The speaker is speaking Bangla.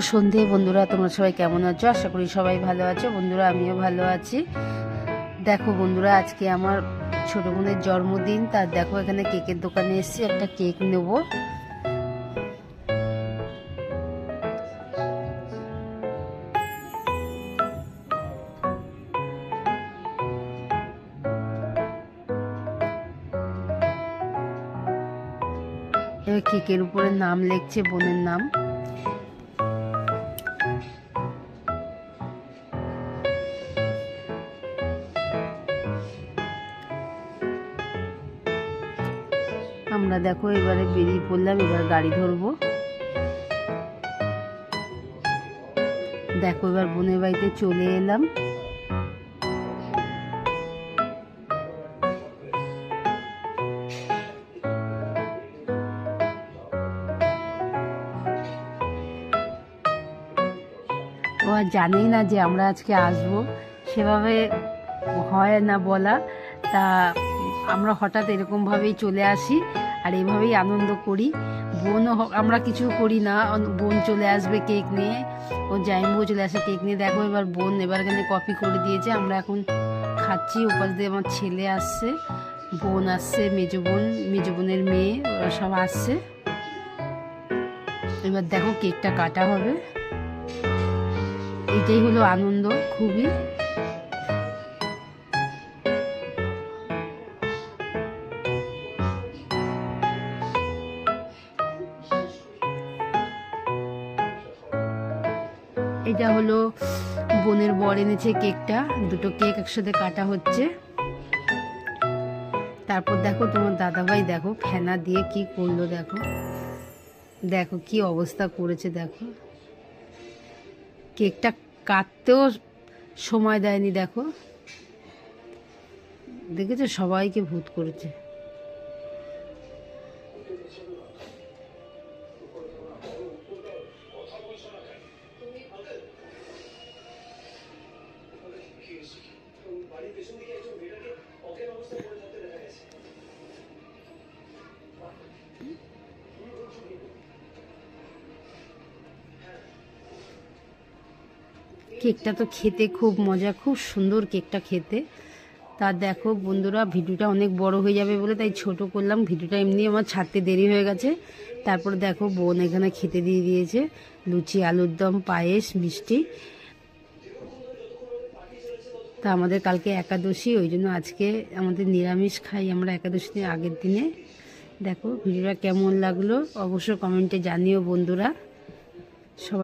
সন্ধে বন্ধুরা, তোমরা সবাই কেমন আছো? আশা করি সবাই ভালো আছো বন্ধুরা, আমিও ভালো আছি। দেখো বন্ধুরা, আজকে আমার ছোট বোনের জন্মদিন। তার দেখো এখানে কেকের দোকানে এসেছি, একটা কেক নেব। এবার কেকের উপরে নাম লিখছে, বোনের নাম। আমরা দেখো এবারে বেরিয়ে পড়লাম, এবার গাড়ি ধরবো। দেখো এবার বোনের বাড়িতে চলে এলাম। ও আর জানেই না যে আমরা আজকে আসবো, সেভাবে হয় না বলা। তা আমরা হঠাৎ এরকমভাবেই চলে আসি আর এইভাবেই আনন্দ করি। বোনও আমরা কিছু করি না, বোন চলে আসবে কেক নিয়ে, ও জাইম্বু চলে আসে কেক নিয়ে। দেখো এবার বোন এবার এখানে কফি করে দিয়েছে, আমরা এখন খাচ্ছি। ওপাশ দিয়ে আমার ছেলে আসছে, বোন আসছে, মেজো বোনের মেয়ে, ওরা সব আসছে। এবার দেখো কেকটা কাটা হবে, এটাই হলো আনন্দ খুবই। এটা হলো বোনের বর এনেছে কেকটা, দুটো কেক একসাথে কাটা হচ্ছে। তারপর দেখো তোমার দাদাভাই দেখো ফেনা দিয়ে কি করলো, দেখো দেখো কি অবস্থা করেছে। দেখো কেকটা কাটতেও সময় দেয়নি, দেখো দেখেছো, সবাইকে ভূত করেছে। কেকটা তো খেতে খুব মজা, খুব সুন্দর কেকটা খেতে। তা দেখো বন্ধুরা, ভিডিওটা অনেক বড় হয়ে যাবে বলে তাই ছোট করলাম ভিডিওটা, এমনি আমার ছাড়তে দেরি হয়ে গেছে। তারপর দেখো বোন এখানে খেতে দিয়ে দিয়েছে লুচি, আলুর দম, পায়েস, মিষ্টি। তা আমাদের কালকে একাদশী, ওই জন্য আজকে আমাদের নিরামিষ খাই আমরা একাদশীর আগের দিনে। দেখো ভিডিওটা কেমন লাগলো অবশ্যই কমেন্টে জানিও বন্ধুরা। সবাই